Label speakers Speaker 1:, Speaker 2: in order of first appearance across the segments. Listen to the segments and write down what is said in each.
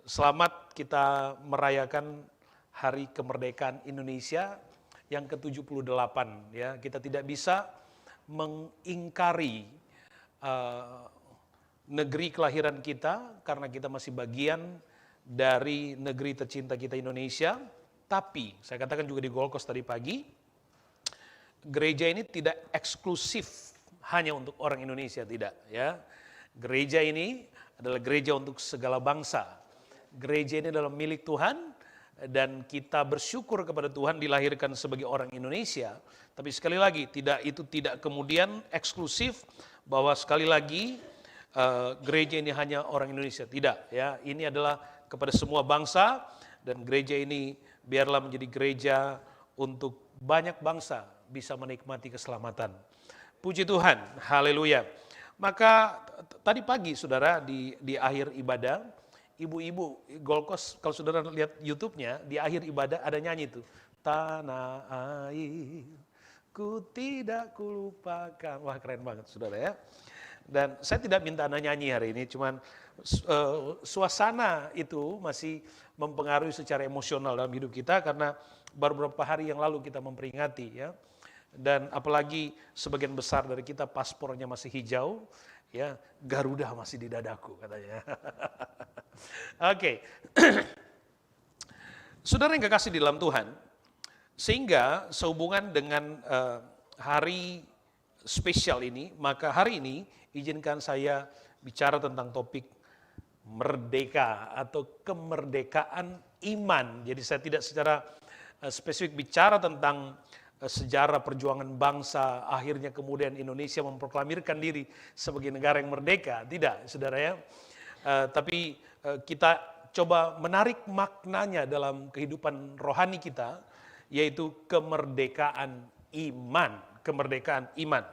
Speaker 1: Selamat kita merayakan Hari Kemerdekaan Indonesia yang ke-78 ya. Kita tidak bisa mengingkari negeri kelahiran kita karena kita masih bagian dari negeri tercinta kita Indonesia. Tapi saya katakan juga di Gold Coast tadi pagi, gereja ini tidak eksklusif hanya untuk orang Indonesia, tidak ya. Gereja ini adalah gereja untuk segala bangsa. Gereja ini adalah milik Tuhan dan kita bersyukur kepada Tuhan dilahirkan sebagai orang Indonesia. Tapi sekali lagi itu tidak kemudian eksklusif bahwa sekali lagi gereja ini hanya orang Indonesia, tidak ya. Ini adalah kepada semua bangsa dan gereja ini biarlah menjadi gereja untuk banyak bangsa bisa menikmati keselamatan. Puji Tuhan, haleluya. Maka tadi pagi saudara di akhir ibadah, ibu-ibu Gold Coast, kalau saudara lihat YouTube-nya, di akhir ibadah ada nyanyi tuh. Tanah air, ku tidak kulupakan. Wah keren banget saudara ya. Dan saya tidak minta Anda nyanyi hari ini, cuman suasana itu masih mempengaruhi secara emosional dalam hidup kita karena baru beberapa hari yang lalu kita memperingati ya. Dan apalagi sebagian besar dari kita paspornya masih hijau, ya Garuda masih di dadaku katanya. Oke. Saudara yang kekasih di dalam Tuhan, sehingga sehubungan dengan hari spesial ini, maka hari ini izinkan saya bicara tentang topik merdeka atau kemerdekaan iman. Jadi saya tidak secara spesifik bicara tentang sejarah perjuangan bangsa, akhirnya kemudian Indonesia memproklamirkan diri sebagai negara yang merdeka. Tidak, saudara ya. Tapi kita coba menarik maknanya dalam kehidupan rohani kita, yaitu kemerdekaan iman. Kemerdekaan iman.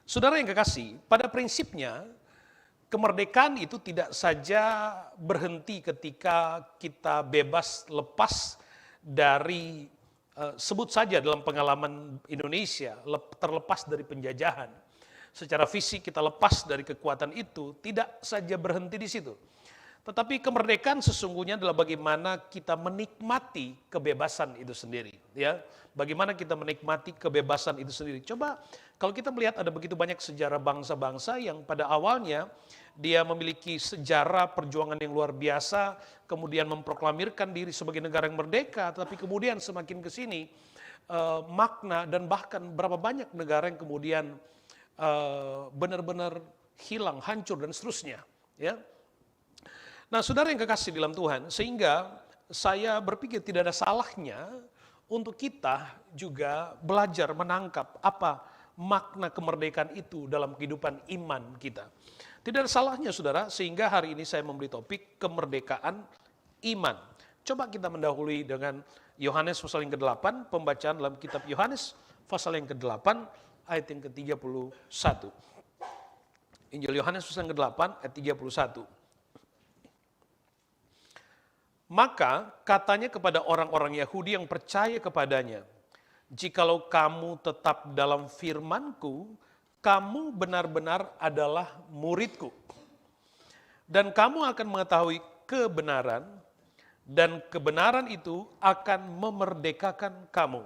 Speaker 1: Saudara yang kekasih, pada prinsipnya kemerdekaan itu tidak saja berhenti ketika kita bebas lepas dari sebut saja dalam pengalaman Indonesia, terlepas dari penjajahan. Secara fisik kita lepas dari kekuatan itu, tidak saja berhenti di situ. Tetapi kemerdekaan sesungguhnya adalah bagaimana kita menikmati kebebasan itu sendiri. Ya, bagaimana kita menikmati kebebasan itu sendiri. Coba kalau kita melihat ada begitu banyak sejarah bangsa-bangsa yang pada awalnya dia memiliki sejarah perjuangan yang luar biasa, kemudian memproklamirkan diri sebagai negara yang merdeka, tapi kemudian semakin ke sini makna dan bahkan berapa banyak negara yang kemudian benar-benar hilang, hancur dan seterusnya. Ya. Nah, saudara yang kekasih di dalam Tuhan, sehingga saya berpikir tidak ada salahnya untuk kita juga belajar menangkap apa makna kemerdekaan itu dalam kehidupan iman kita. Tidak ada salahnya saudara, sehingga hari ini saya memberi topik kemerdekaan iman. Coba kita mendahului dengan Yohanes pasal yang ke-8, pembacaan dalam kitab Yohanes pasal yang ke-8, ayat yang ke-31. Injil Yohanes pasal yang ke-8, ayat 31. Maka katanya kepada orang-orang Yahudi yang percaya kepadanya, jikalau kamu tetap dalam firman-Ku, kamu benar-benar adalah murid-Ku. Dan kamu akan mengetahui kebenaran, dan kebenaran itu akan memerdekakan kamu.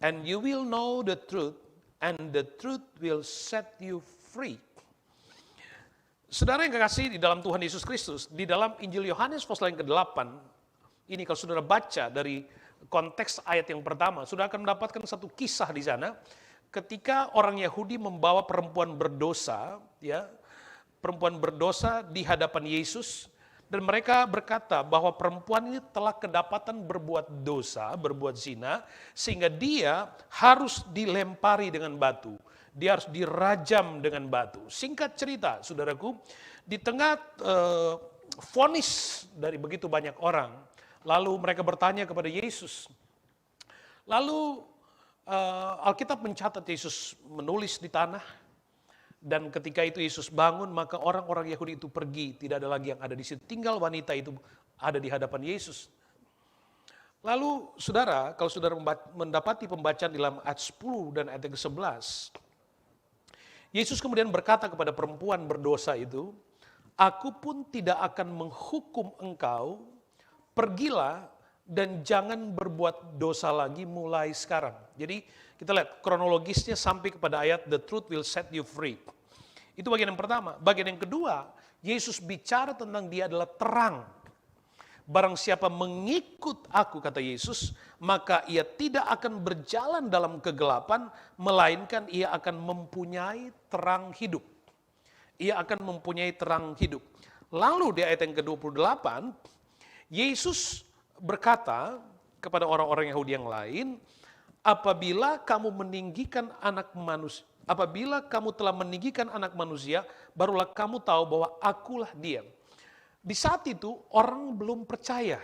Speaker 1: And you will know the truth, and the truth will set you free. Saudara yang kekasih di dalam Tuhan Yesus Kristus, di dalam Injil Yohanes pasal yang ke-8, ini kalau saudara baca dari konteks ayat yang pertama, saudara akan mendapatkan satu kisah di sana, ketika orang Yahudi membawa perempuan berdosa, ya, perempuan berdosa di hadapan Yesus, dan mereka berkata bahwa perempuan ini telah kedapatan berbuat dosa, berbuat zina, sehingga dia harus dilempari dengan batu. Dia harus dirajam dengan batu. Singkat cerita, saudaraku, di tengah vonis dari begitu banyak orang, lalu mereka bertanya kepada Yesus. Lalu Alkitab mencatat Yesus menulis di tanah, dan ketika itu Yesus bangun, maka orang-orang Yahudi itu pergi, tidak ada lagi yang ada di situ. Tinggal wanita itu ada di hadapan Yesus. Lalu saudara, kalau saudara mendapati pembacaan dalam ayat 10 dan ayat ke-11, Yesus kemudian berkata kepada perempuan berdosa itu, Aku pun tidak akan menghukum engkau, pergilah dan jangan berbuat dosa lagi mulai sekarang. Jadi kita lihat kronologisnya sampai kepada ayat the truth will set you free. Itu bagian yang pertama. Bagian yang kedua, Yesus bicara tentang dia adalah terang. Barang siapa mengikut aku, kata Yesus, maka ia tidak akan berjalan dalam kegelapan, melainkan ia akan mempunyai terang hidup. Ia akan mempunyai terang hidup. Lalu di ayat yang ke-28, Yesus berkata kepada orang-orang Yahudi yang lain, apabila kamu telah meninggikan anak manusia, barulah kamu tahu bahwa akulah dia. Di saat itu orang belum percaya.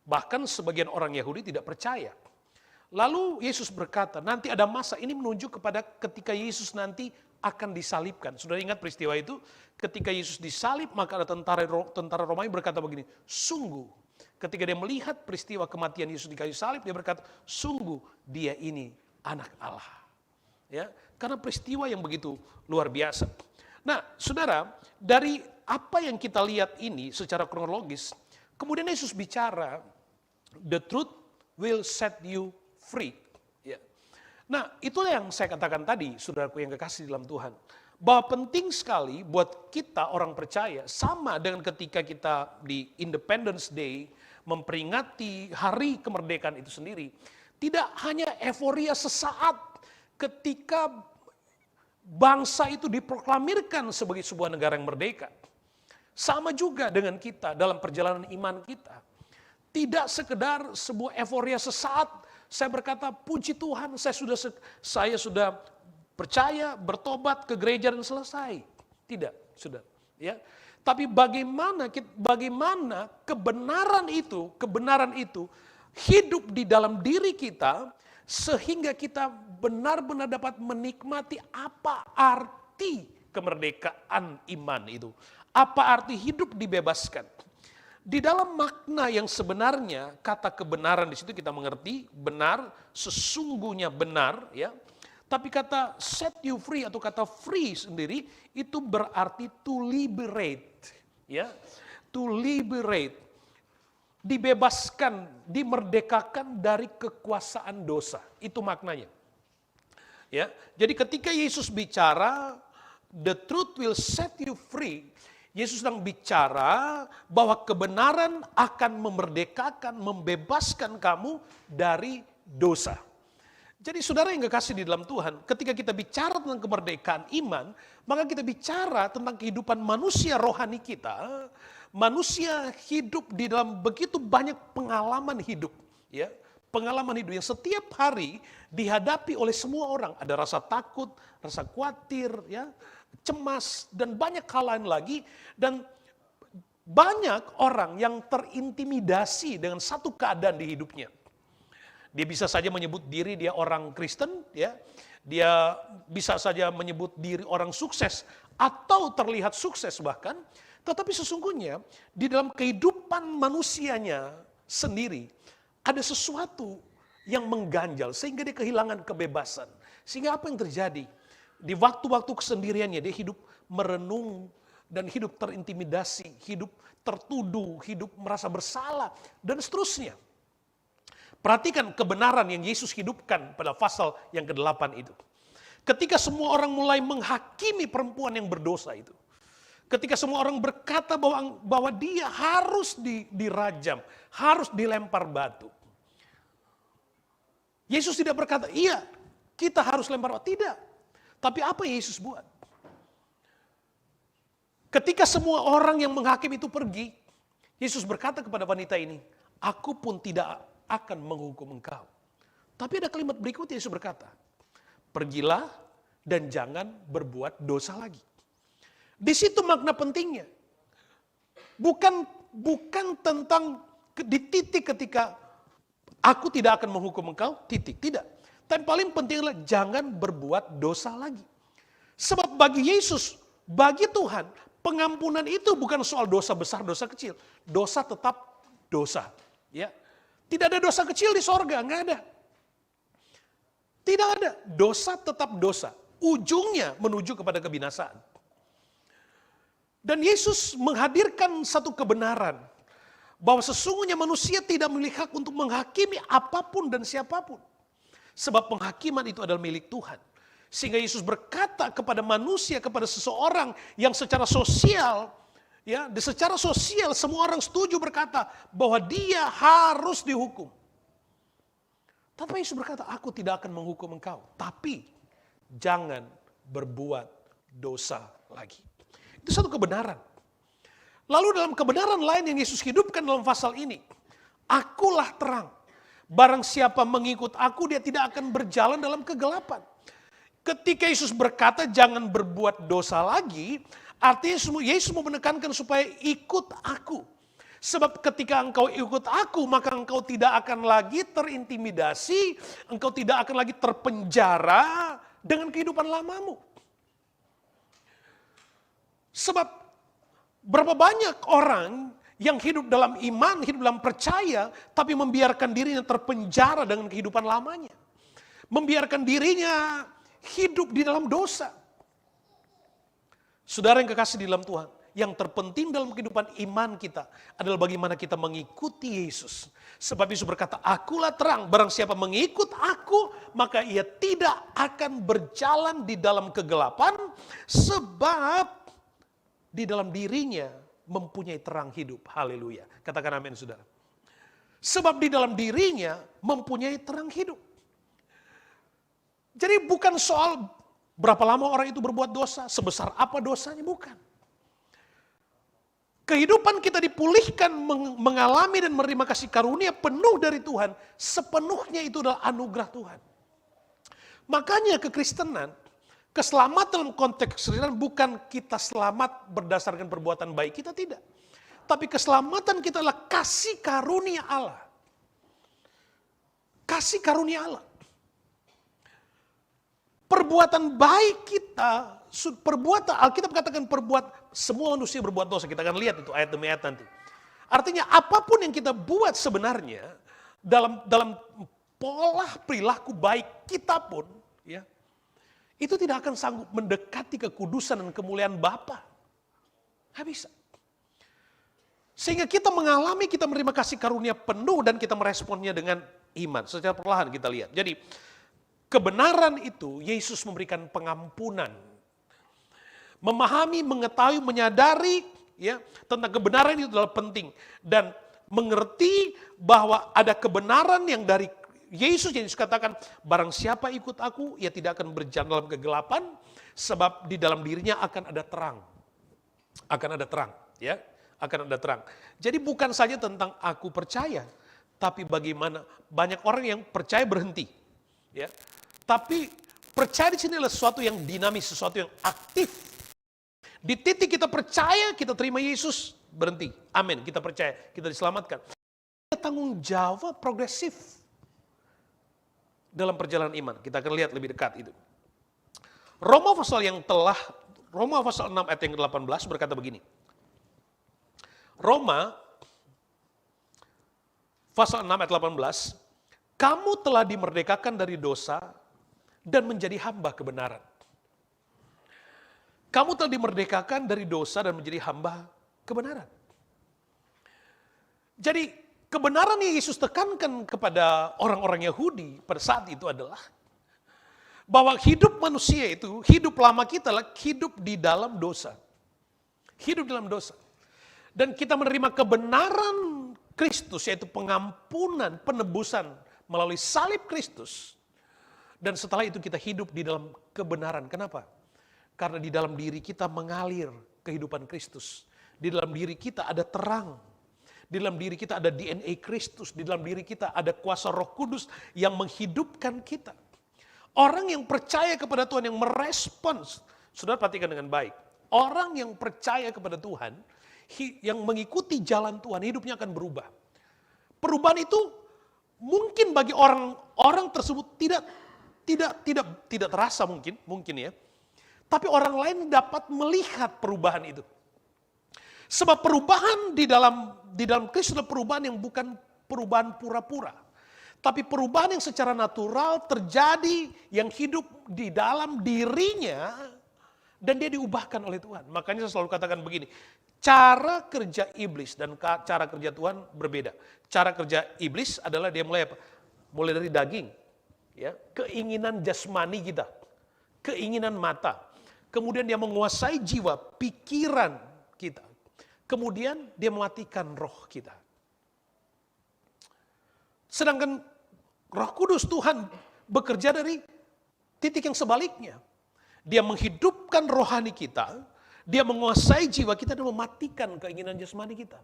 Speaker 1: Bahkan sebagian orang Yahudi tidak percaya. Lalu Yesus berkata, nanti ada masa, ini menunjuk kepada ketika Yesus nanti akan disalibkan. Sudah ingat peristiwa itu? Ketika Yesus disalib, maka ada tentara Romawi berkata begini, sungguh. Ketika dia melihat peristiwa kematian Yesus di kayu salib, dia berkata, sungguh dia ini anak Allah. Ya, karena peristiwa yang begitu luar biasa. Nah, saudara, dari apa yang kita lihat ini secara kronologis, kemudian Yesus bicara, the truth will set you free. Ya. Nah, itulah yang saya katakan tadi, saudaraku yang kekasih dalam Tuhan. Bahwa penting sekali buat kita orang percaya, sama dengan ketika kita di Independence Day, memperingati hari kemerdekaan itu sendiri. Tidak hanya euforia sesaat ketika bangsa itu diproklamirkan sebagai sebuah negara yang merdeka. Sama juga dengan kita dalam perjalanan iman kita. Tidak sekedar sebuah euforia sesaat, saya berkata puji Tuhan, saya sudah percaya, bertobat ke gereja dan selesai. Tidak, sudah. Ya. Tapi bagaimana kebenaran itu hidup di dalam diri kita sehingga kita benar-benar dapat menikmati apa arti kemerdekaan iman itu. Apa arti hidup dibebaskan? Di dalam makna yang sebenarnya, kata kebenaran di situ kita mengerti benar, sesungguhnya benar, ya. Tapi kata set you free atau kata free sendiri itu berarti to liberate, ya. To liberate, dibebaskan, dimerdekakan dari kekuasaan dosa. Itu maknanya. Ya. Jadi ketika Yesus bicara the truth will set you free, Yesus sedang bicara bahwa kebenaran akan memerdekakan, membebaskan kamu dari dosa. Jadi saudara yang kekasih di dalam Tuhan, ketika kita bicara tentang kemerdekaan iman, maka kita bicara tentang kehidupan manusia rohani kita. Manusia hidup di dalam begitu banyak pengalaman hidup. Ya, pengalaman hidup yang setiap hari dihadapi oleh semua orang. Ada rasa takut, rasa khawatir, ya, cemas, dan banyak hal lain lagi. Dan banyak orang yang terintimidasi dengan satu keadaan di hidupnya. Dia bisa saja menyebut diri dia orang Kristen, ya. Dia bisa saja menyebut diri orang sukses atau terlihat sukses bahkan. Tetapi sesungguhnya di dalam kehidupan manusianya sendiri ada sesuatu yang mengganjal sehingga dia kehilangan kebebasan. Sehingga apa yang terjadi? Di waktu-waktu kesendiriannya dia hidup merenung dan hidup terintimidasi, hidup tertuduh, hidup merasa bersalah dan seterusnya. Perhatikan kebenaran yang Yesus hidupkan pada pasal yang ke-8 itu. Ketika semua orang mulai menghakimi perempuan yang berdosa itu. Ketika semua orang berkata bahwa dia harus dirajam, harus dilempar batu. Yesus tidak berkata, iya kita harus lempar batu. Tidak. Tapi apa yang Yesus buat? Ketika semua orang yang menghakimi itu pergi, Yesus berkata kepada wanita ini, aku pun tidak akan menghukum engkau. Tapi ada kalimat berikutnya Yesus berkata, pergilah dan jangan berbuat dosa lagi. Di situ makna pentingnya. Bukan tentang di titik ketika aku tidak akan menghukum engkau, titik. Tidak. Tapi paling penting adalah jangan berbuat dosa lagi. Sebab bagi Yesus, bagi Tuhan, pengampunan itu bukan soal dosa besar, dosa kecil. Dosa tetap dosa. Ya. Tidak ada dosa kecil di sorga, enggak ada. Tidak ada. Dosa tetap dosa. Ujungnya menuju kepada kebinasaan. Dan Yesus menghadirkan satu kebenaran bahwa sesungguhnya manusia tidak memiliki hak untuk menghakimi apapun dan siapapun. Sebab penghakiman itu adalah milik Tuhan. Sehingga Yesus berkata kepada manusia, kepada seseorang yang secara sosial, secara sosial semua orang setuju berkata bahwa dia harus dihukum. Tapi Yesus berkata, aku tidak akan menghukum engkau, tapi jangan berbuat dosa lagi. Itu satu kebenaran. Lalu dalam kebenaran lain yang Yesus hidupkan dalam pasal ini, akulah terang. Barang siapa mengikut aku, dia tidak akan berjalan dalam kegelapan. Ketika Yesus berkata jangan berbuat dosa lagi, artinya Yesus mau menekankan supaya ikut aku. Sebab ketika engkau ikut aku, maka engkau tidak akan lagi terintimidasi, engkau tidak akan lagi terpenjara dengan kehidupan lamamu. Sebab berapa banyak orang yang hidup dalam iman, hidup dalam percaya, tapi membiarkan dirinya terpenjara dengan kehidupan lamanya. Membiarkan dirinya hidup di dalam dosa. Saudara yang kekasih di dalam Tuhan, yang terpenting dalam kehidupan iman kita adalah bagaimana kita mengikuti Yesus. Sebab Yesus berkata, akulah terang, barang siapa mengikut aku, maka ia tidak akan berjalan di dalam kegelapan, sebab di dalam dirinya mempunyai terang hidup. Haleluya. Katakan amin, saudara. Sebab di dalam dirinya mempunyai terang hidup. Jadi bukan soal berapa lama orang itu berbuat dosa, sebesar apa dosanya, bukan. Kehidupan kita dipulihkan, mengalami dan menerima kasih karunia penuh dari Tuhan, sepenuhnya itu adalah anugerah Tuhan. Makanya kekristenan, keselamatan dalam konteks Kristen bukan kita selamat berdasarkan perbuatan baik kita, tidak. Tapi keselamatan kita adalah kasih karunia Allah. Kasih karunia Allah. Perbuatan baik kita, Alkitab katakan semua manusia berbuat dosa. Kita akan lihat itu ayat demi ayat nanti. Artinya apapun yang kita buat sebenarnya dalam pola perilaku baik kita pun, ya, itu tidak akan sanggup mendekati kekudusan dan kemuliaan Bapa. Nggak bisa. Sehingga kita menerima kasih karunia penuh dan kita meresponnya dengan iman. Secara perlahan kita lihat. Jadi kebenaran itu Yesus memberikan pengampunan. Memahami, mengetahui, menyadari tentang kebenaran itu adalah penting. Dan mengerti bahwa ada kebenaran yang dari Yesus yang katakan, barang siapa ikut aku, ia tidak akan berjalan dalam kegelapan, sebab di dalam dirinya akan ada terang. Akan ada terang, ya, akan ada terang. Jadi bukan saja tentang aku percaya, tapi bagaimana banyak orang yang percaya berhenti, ya. Tapi percaya di sini adalah sesuatu yang dinamis, sesuatu yang aktif. Di titik kita percaya, kita terima Yesus, berhenti. Amin, kita percaya, kita diselamatkan. Ada tanggung jawab progresif dalam perjalanan iman. Kita akan lihat lebih dekat itu. Roma pasal 6 ayat yang ke-18 berkata begini. Roma pasal 6 ayat 18, kamu telah dimerdekakan dari dosa dan menjadi hamba kebenaran. Kamu telah dimerdekakan dari dosa dan menjadi hamba kebenaran. Jadi kebenaran yang Yesus tekankan kepada orang-orang Yahudi pada saat itu adalah bahwa hidup manusia itu, hidup lama kita adalah hidup di dalam dosa. Hidup dalam dosa. Dan kita menerima kebenaran Kristus, yaitu pengampunan, penebusan melalui salib Kristus. Dan setelah itu kita hidup di dalam kebenaran. Kenapa? Karena di dalam diri kita mengalir kehidupan Kristus. Di dalam diri kita ada terang. Di dalam diri kita ada DNA Kristus. Di dalam diri kita ada kuasa Roh Kudus yang menghidupkan kita. Orang yang percaya kepada Tuhan, yang merespons, saudara perhatikan dengan baik. Orang yang percaya kepada Tuhan, yang mengikuti jalan Tuhan, hidupnya akan berubah. Perubahan itu mungkin bagi orang tersebut tidak terasa mungkin ya. Tapi orang lain dapat melihat perubahan itu. Sebab perubahan di dalam Kristus adalah perubahan yang bukan perubahan pura-pura. Tapi perubahan yang secara natural terjadi, yang hidup di dalam dirinya Dan dia diubahkan oleh Tuhan. Makanya saya selalu katakan begini, cara kerja iblis dan cara kerja Tuhan berbeda. Cara kerja iblis adalah dia mulai apa? Mulai dari daging, ya, keinginan jasmani kita, keinginan mata. Kemudian dia menguasai jiwa, pikiran kita. Kemudian dia mematikan roh kita. Sedangkan Roh Kudus Tuhan bekerja dari titik yang sebaliknya. Dia menghidupkan rohani kita, dia menguasai jiwa kita dan mematikan keinginan jasmani kita.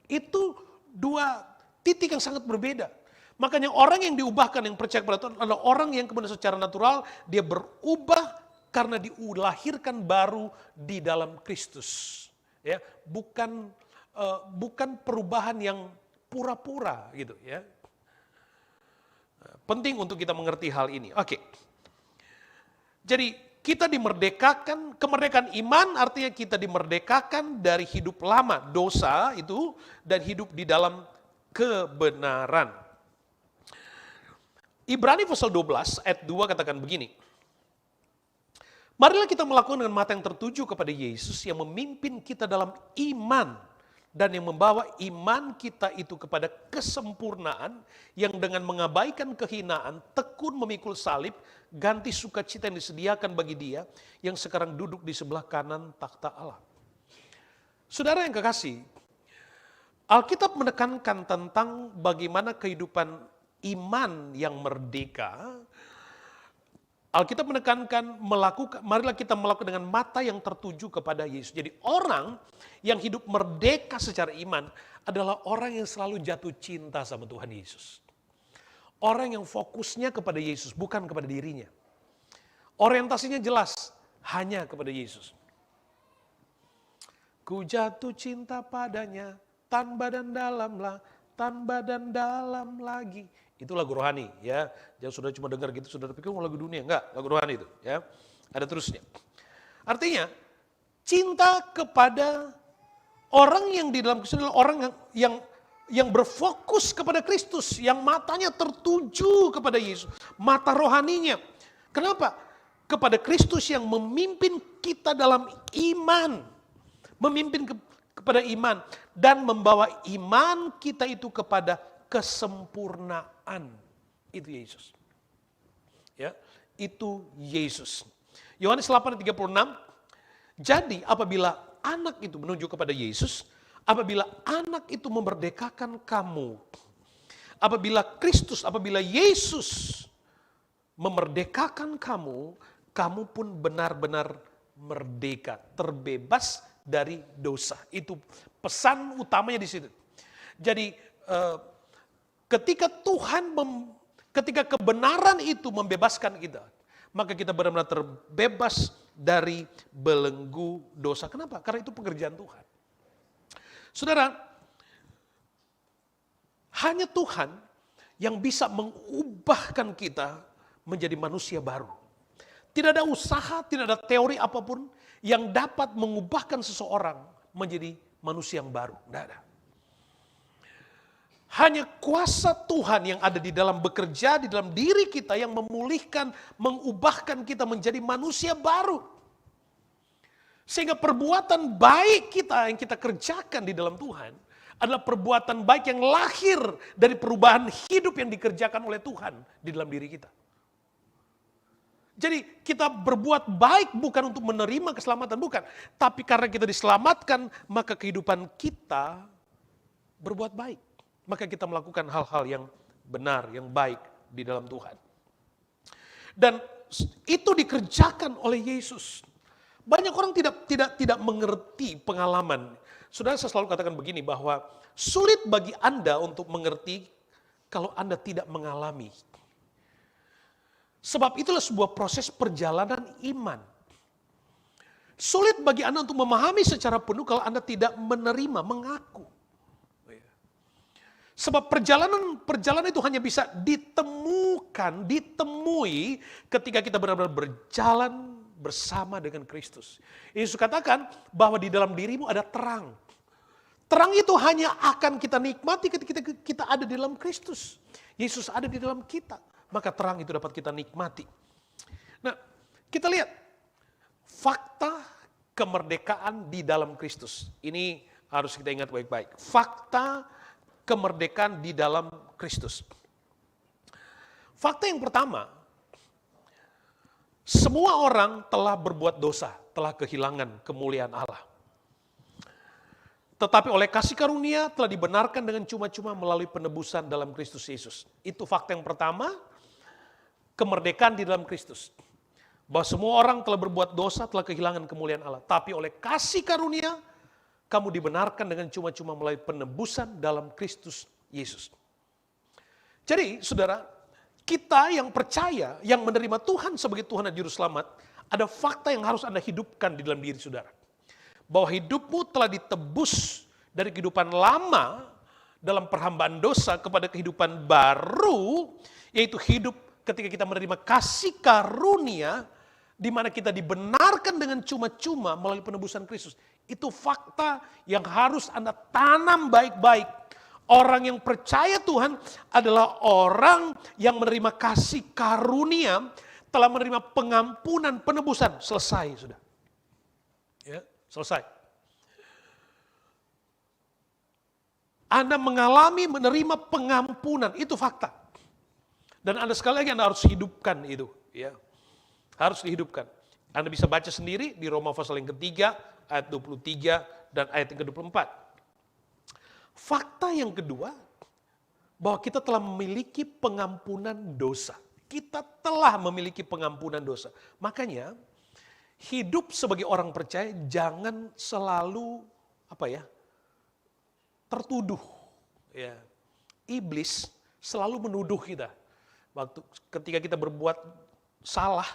Speaker 1: Itu dua titik yang sangat berbeda. Makanya orang yang diubahkan, yang percaya kepada Tuhan adalah orang yang kemudian secara natural dia berubah karena dilahirkan baru di dalam Kristus. Ya, bukan perubahan yang pura-pura gitu ya. Penting untuk kita mengerti hal ini. Oke. Jadi kita dimerdekakan, kemerdekaan iman artinya kita dimerdekakan dari hidup lama, dosa itu, dan hidup di dalam kebenaran. Ibrani pasal 12 ayat 2 katakan begini. Marilah kita melakukan dengan mata yang tertuju kepada Yesus yang memimpin kita dalam iman. Dan yang membawa iman kita itu kepada kesempurnaan yang dengan mengabaikan kehinaan, tekun memikul salib, ganti sukacita yang disediakan bagi dia yang sekarang duduk di sebelah kanan takhta Allah. Saudara yang kekasih, Alkitab menekankan tentang bagaimana kehidupan iman yang merdeka. Alkitab menekankan marilah kita melakukan dengan mata yang tertuju kepada Yesus. Jadi orang yang hidup merdeka secara iman adalah orang yang selalu jatuh cinta sama Tuhan Yesus. Orang yang fokusnya kepada Yesus, bukan kepada dirinya. Orientasinya jelas, hanya kepada Yesus. Ku jatuh cinta padanya, tanpa dan dalam lagi. Itu lagu rohani ya. Jangan sudah cuma dengar gitu, sudah pikir lagu dunia. Enggak, lagu rohani itu ya. Ada terusnya. Artinya cinta kepada orang yang di dalam Kristus adalah orang yang berfokus kepada Kristus, yang matanya tertuju kepada Yesus, mata rohaninya. Kenapa? Kepada Kristus yang memimpin kita dalam iman. Memimpin kepada iman dan membawa iman kita itu kepada kesempurnaan. Itu Yesus. Ya, itu Yesus. Yohanes 8:36. Jadi apabila anak itu menuju kepada Yesus, apabila anak itu memerdekakan kamu, apabila Yesus memerdekakan kamu, kamu pun benar-benar merdeka, terbebas dari dosa. Itu pesan utamanya di situ. Jadi ketika ketika kebenaran itu membebaskan kita, maka kita benar-benar terbebas dari belenggu dosa. Kenapa? Karena itu pekerjaan Tuhan. Saudara, hanya Tuhan yang bisa mengubahkan kita menjadi manusia baru. Tidak ada usaha, tidak ada teori apapun yang dapat mengubahkan seseorang menjadi manusia yang baru. Tidak ada. Hanya kuasa Tuhan yang ada di dalam bekerja, di dalam diri kita yang memulihkan, mengubahkan kita menjadi manusia baru. Sehingga perbuatan baik kita yang kita kerjakan di dalam Tuhan adalah perbuatan baik yang lahir dari perubahan hidup yang dikerjakan oleh Tuhan di dalam diri kita. Jadi kita berbuat baik bukan untuk menerima keselamatan, bukan. Tapi karena kita diselamatkan, maka kehidupan kita berbuat baik. Maka kita melakukan hal-hal yang benar, yang baik di dalam Tuhan. Dan itu dikerjakan oleh Yesus. Banyak orang tidak mengerti pengalaman. Saudara, saya selalu katakan begini, bahwa sulit bagi Anda untuk mengerti kalau Anda tidak mengalami. Sebab itulah sebuah proses perjalanan iman. Sulit bagi Anda untuk memahami secara penuh kalau Anda tidak menerima, mengaku. Sebab perjalanan itu hanya bisa ditemui ketika kita benar-benar berjalan bersama dengan Kristus. Yesus katakan bahwa di dalam dirimu ada terang. Terang itu hanya akan kita nikmati ketika kita ada di dalam Kristus. Yesus ada di dalam kita, maka terang itu dapat kita nikmati. Nah, kita lihat fakta kemerdekaan di dalam Kristus. Ini harus kita ingat baik-baik. Fakta kemerdekaan di dalam Kristus. Fakta yang pertama, semua orang telah berbuat dosa, telah kehilangan kemuliaan Allah. Tetapi oleh kasih karunia telah dibenarkan dengan cuma-cuma melalui penebusan dalam Kristus Yesus. Itu fakta yang pertama, kemerdekaan di dalam Kristus. Bahwa semua orang telah berbuat dosa, telah kehilangan kemuliaan Allah. Tapi oleh kasih karunia, kamu dibenarkan dengan cuma-cuma melalui penebusan dalam Kristus Yesus. Jadi, saudara, kita yang percaya, yang menerima Tuhan sebagai Tuhan dan Juru Selamat, ada fakta yang harus Anda hidupkan di dalam diri saudara. Bahwa hidupmu telah ditebus dari kehidupan lama dalam perhambaan dosa kepada kehidupan baru, yaitu hidup ketika kita menerima kasih karunia, di mana kita dibenarkan dengan cuma-cuma melalui penebusan Kristus. Itu fakta yang harus Anda tanam baik-baik. Orang yang percaya Tuhan adalah orang yang menerima kasih karunia, telah menerima pengampunan, penebusan. Selesai sudah. Ya, selesai. Anda mengalami menerima pengampunan, itu fakta. Dan Anda sekali lagi Anda harus hidupkan itu. Ya. Harus dihidupkan. Anda bisa baca sendiri di Roma pasal yang ketiga, ayat 23 dan ayat yang ke-24. Fakta yang kedua, bahwa kita telah memiliki pengampunan dosa. Kita telah memiliki pengampunan dosa. Makanya, hidup sebagai orang percaya jangan selalu tertuduh. Ya. Iblis selalu menuduh kita. Ketika kita berbuat salah,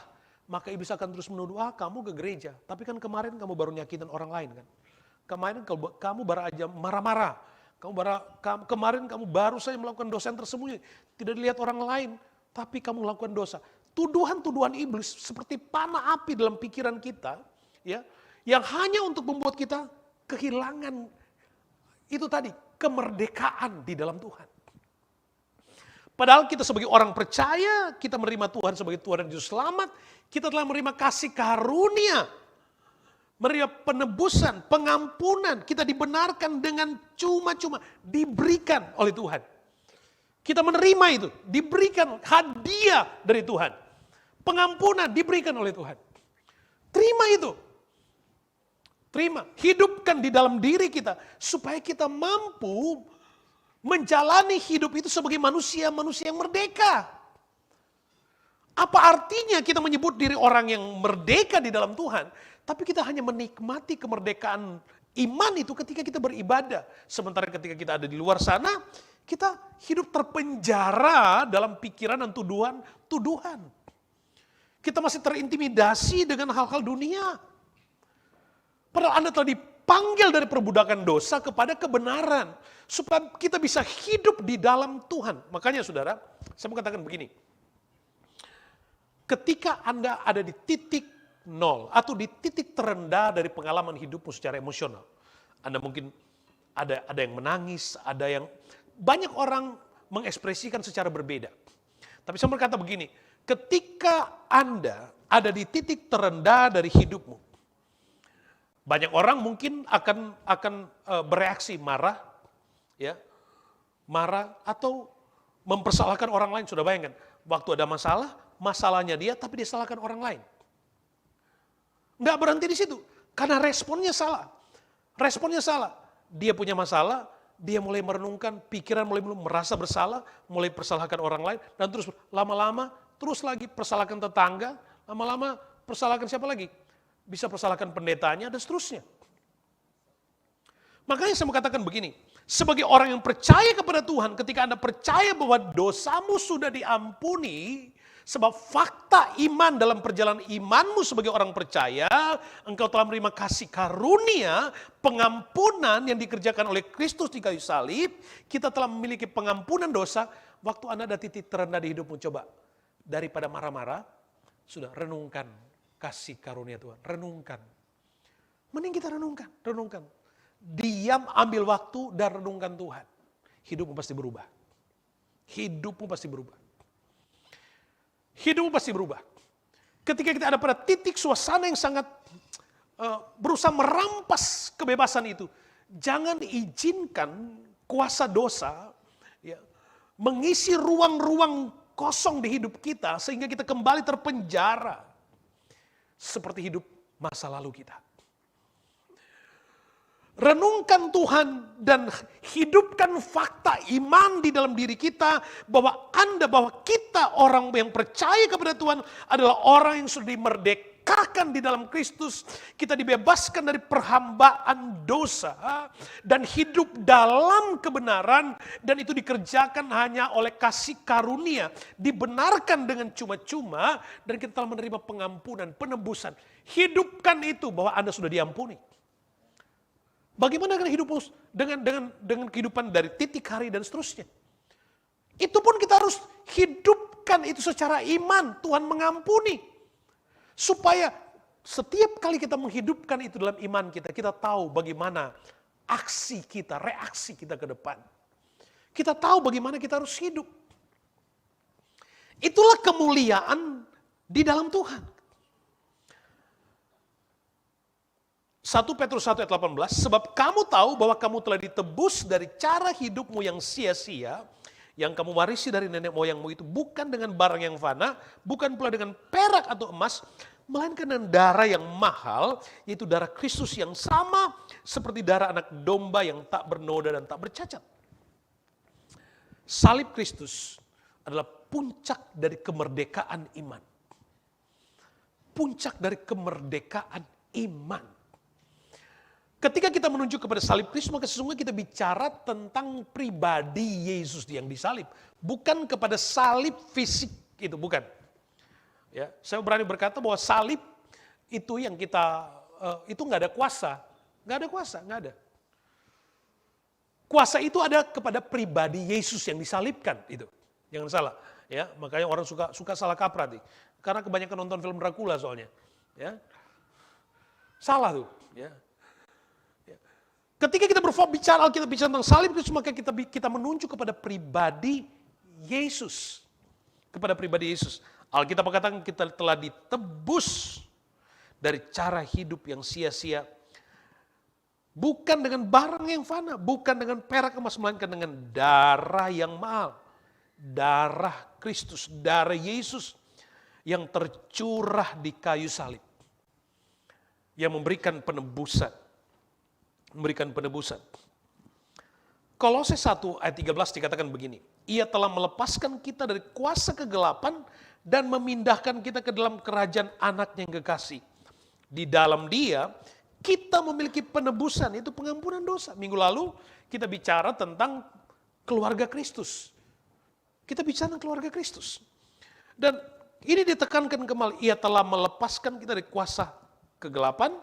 Speaker 1: maka iblis akan terus menuduh, kamu ke gereja, tapi kan kemarin kamu baru nyakitin orang lain kan. Kemarin kamu baru aja marah-marah. Kemarin kamu baru saja melakukan dosa yang tersembunyi. Tidak dilihat orang lain, tapi kamu melakukan dosa. Tuduhan-tuduhan iblis seperti panah api dalam pikiran kita, ya, yang hanya untuk membuat kita kehilangan itu tadi, kemerdekaan di dalam Tuhan. Padahal kita sebagai orang percaya, kita menerima Tuhan sebagai Tuhan dan Juru Selamat, kita telah menerima kasih karunia, menerima penebusan, pengampunan, kita dibenarkan dengan cuma-cuma, diberikan oleh Tuhan. Kita menerima itu, diberikan hadiah dari Tuhan. Pengampunan diberikan oleh Tuhan. Terima itu. Terima, hidupkan di dalam diri kita, supaya kita mampu menjalani hidup itu sebagai manusia-manusia yang merdeka. Apa artinya kita menyebut diri orang yang merdeka di dalam Tuhan, tapi kita hanya menikmati kemerdekaan iman itu ketika kita beribadah. Sementara ketika kita ada di luar sana, kita hidup terpenjara dalam pikiran dan tuduhan. Kita masih terintimidasi dengan hal-hal dunia. Padahal Anda telah dipanggil dari perbudakan dosa kepada kebenaran. Supaya kita bisa hidup di dalam Tuhan. Makanya saudara, saya mau katakan begini. Ketika Anda ada di titik nol atau di titik terendah dari pengalaman hidupmu secara emosional. Anda mungkin ada yang menangis, ada yang banyak orang mengekspresikan secara berbeda. Tapi saya mau berkata begini, ketika Anda ada di titik terendah dari hidupmu, banyak orang mungkin akan bereaksi marah, ya, marah atau mempersalahkan orang lain. Sudah bayangkan, waktu ada masalah, masalahnya dia, tapi dia salahkan orang lain. Nggak berhenti di situ, karena responnya salah. Responnya salah. Dia punya masalah, dia mulai merenungkan, pikiran mulai merasa bersalah, mulai persalahkan orang lain, dan terus lama-lama, terus lagi persalahkan tetangga, lama-lama persalahkan siapa lagi? Bisa persalahkan pendetanya, dan seterusnya. Makanya saya mau katakan begini, sebagai orang yang percaya kepada Tuhan, ketika Anda percaya bahwa dosamu sudah diampuni, sebab fakta iman dalam perjalanan imanmu sebagai orang percaya, engkau telah menerima kasih karunia, pengampunan yang dikerjakan oleh Kristus di kayu salib, kita telah memiliki pengampunan dosa, waktu Anda ada titik terendah di hidupmu, coba, daripada marah-marah, sudah renungkan kasih karunia Tuhan, renungkan. Mending kita renungkan. Diam, ambil waktu dan renungkan Tuhan. Hidupmu pasti berubah. Hidupmu pasti berubah. Ketika kita ada pada titik suasana yang sangat berusaha merampas kebebasan itu, jangan izinkan kuasa dosa ya, mengisi ruang-ruang kosong di hidup kita sehingga kita kembali terpenjara seperti hidup masa lalu kita. Renungkan Tuhan dan hidupkan fakta iman di dalam diri kita bahwa kita orang yang percaya kepada Tuhan adalah orang yang sudah dimerdekakan di dalam Kristus. Kita dibebaskan dari perhambaan dosa dan hidup dalam kebenaran, dan itu dikerjakan hanya oleh kasih karunia, dibenarkan dengan cuma-cuma, dan kita telah menerima pengampunan, penebusan. Hidupkan itu bahwa Anda sudah diampuni. Bagaimana dengan hidup dengan kehidupan dari titik hari dan seterusnya? Itu pun kita harus hidupkan itu secara iman. Tuhan mengampuni. Supaya setiap kali kita menghidupkan itu dalam iman kita, kita tahu bagaimana aksi kita, reaksi kita ke depan. Kita tahu bagaimana kita harus hidup. Itulah kemuliaan di dalam Tuhan. 1 Petrus 1 ayat 18, sebab kamu tahu bahwa kamu telah ditebus dari cara hidupmu yang sia-sia, yang kamu warisi dari nenek moyangmu itu, bukan dengan barang yang fana, bukan pula dengan perak atau emas, melainkan dengan darah yang mahal, yaitu darah Kristus yang sama seperti darah anak domba yang tak bernoda dan tak bercacat. Salib Kristus adalah puncak dari kemerdekaan iman. Puncak dari kemerdekaan iman. Ketika kita menuju kepada salib Kristus, maka sesungguhnya kita bicara tentang pribadi Yesus yang disalib. Bukan kepada salib fisik itu, bukan. Ya, saya berani berkata bahwa salib itu yang kita, itu nggak ada kuasa. Nggak ada kuasa, nggak ada. Kuasa itu ada kepada pribadi Yesus yang disalibkan, itu. Jangan salah. Ya, makanya orang suka salah kaprah nih. Karena kebanyakan nonton film Dracula soalnya. Ya. Salah tuh. Ya. Ketika kita bicara tentang salib itu, maka kita menunjuk kepada pribadi Yesus. Kepada pribadi Yesus. Alkitab mengatakan kita telah ditebus dari cara hidup yang sia-sia. Bukan dengan barang yang fana, bukan dengan perak emas, melainkan dengan darah yang mahal. Darah Kristus, darah Yesus yang tercurah di kayu salib. Yang memberikan penebusan. Kolose 1 ayat 13 dikatakan begini, Ia telah melepaskan kita dari kuasa kegelapan dan memindahkan kita ke dalam kerajaan Anaknya yang kekasih. Di dalam Dia kita memiliki penebusan, itu pengampunan dosa. Minggu lalu kita bicara tentang keluarga Kristus. Kita bicara tentang keluarga Kristus. Dan ini ditekankan kembali, Ia telah melepaskan kita dari kuasa kegelapan,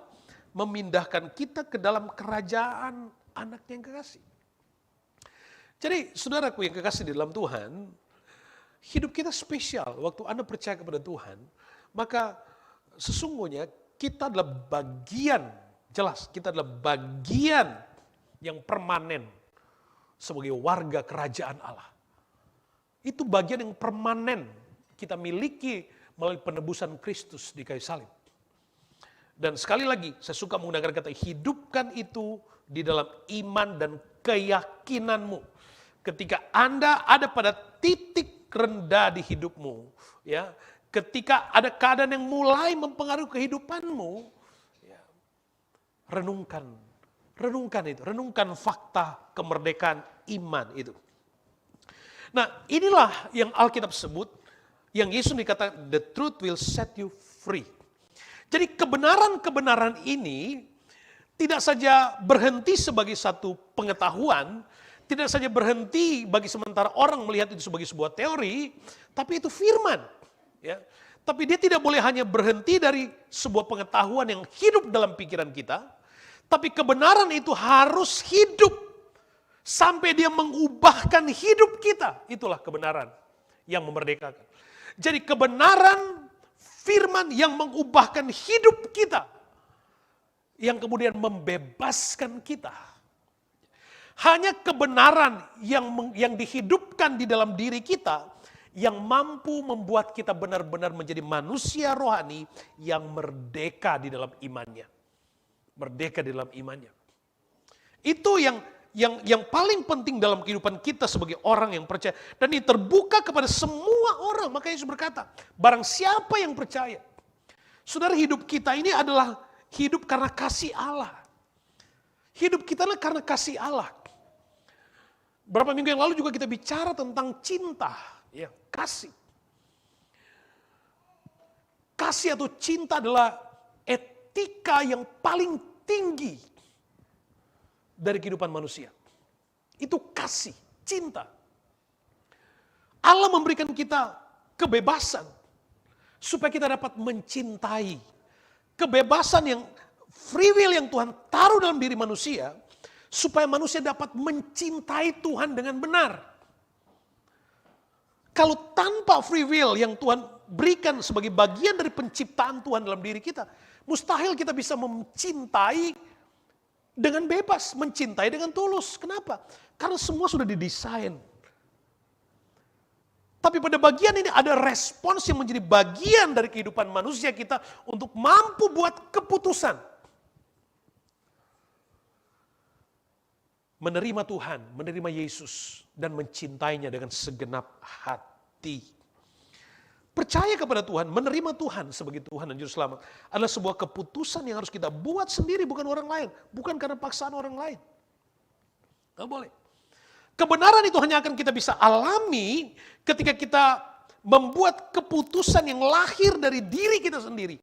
Speaker 1: memindahkan kita ke dalam kerajaan Anaknya yang kekasih. Jadi saudaraku yang kekasih di dalam Tuhan, hidup kita spesial. Waktu Anda percaya kepada Tuhan, maka sesungguhnya kita adalah bagian, jelas kita adalah bagian yang permanen sebagai warga kerajaan Allah. Itu bagian yang permanen kita miliki melalui penebusan Kristus di kayu salib. Dan sekali lagi, saya suka menggunakan kata hidupkan itu di dalam iman dan keyakinanmu. Ketika Anda ada pada titik rendah di hidupmu, ya, ketika ada keadaan yang mulai mempengaruhi kehidupanmu, ya, renungkan itu, renungkan fakta kemerdekaan iman itu. Nah, inilah yang Alkitab sebut, yang Yesus dikatakan, the truth will set you free. Jadi kebenaran-kebenaran ini tidak saja berhenti sebagai satu pengetahuan, tidak saja berhenti bagi sementara orang melihat itu sebagai sebuah teori, tapi itu firman. Ya. Tapi dia tidak boleh hanya berhenti dari sebuah pengetahuan yang hidup dalam pikiran kita, tapi kebenaran itu harus hidup sampai dia mengubahkan hidup kita. Itulah kebenaran yang memerdekakan. Jadi kebenaran firman yang mengubahkan hidup kita, yang kemudian membebaskan kita. Hanya kebenaran yang dihidupkan di dalam diri kita, yang mampu membuat kita benar-benar menjadi manusia rohani yang merdeka di dalam imannya. Merdeka di dalam imannya. Itu yang paling penting dalam kehidupan kita sebagai orang yang percaya. Dan ini terbuka kepada semua orang. Maka Yesus berkata, barang siapa yang percaya. Saudara, hidup kita ini adalah hidup karena kasih Allah. Hidup kita adalah karena kasih Allah. Berapa minggu yang lalu juga kita bicara tentang cinta. Ya, kasih. Kasih atau cinta adalah etika yang paling tinggi dari kehidupan manusia. Itu kasih, cinta. Allah memberikan kita kebebasan supaya kita dapat mencintai. Kebebasan yang free will yang Tuhan taruh dalam diri manusia supaya manusia dapat mencintai Tuhan dengan benar. Kalau tanpa free will yang Tuhan berikan sebagai bagian dari penciptaan Tuhan dalam diri kita, mustahil kita bisa mencintai dengan bebas, mencintai dengan tulus. Kenapa? Karena semua sudah didesain. Tapi pada bagian ini ada respons yang menjadi bagian dari kehidupan manusia kita untuk mampu buat keputusan. Menerima Tuhan, menerima Yesus, dan mencintainya dengan segenap hati. Percaya kepada Tuhan, menerima Tuhan sebagai Tuhan dan Juru Selamat adalah sebuah keputusan yang harus kita buat sendiri, bukan orang lain. Bukan karena paksaan orang lain. Nggak boleh. Kebenaran itu hanya akan kita bisa alami ketika kita membuat keputusan yang lahir dari diri kita sendiri.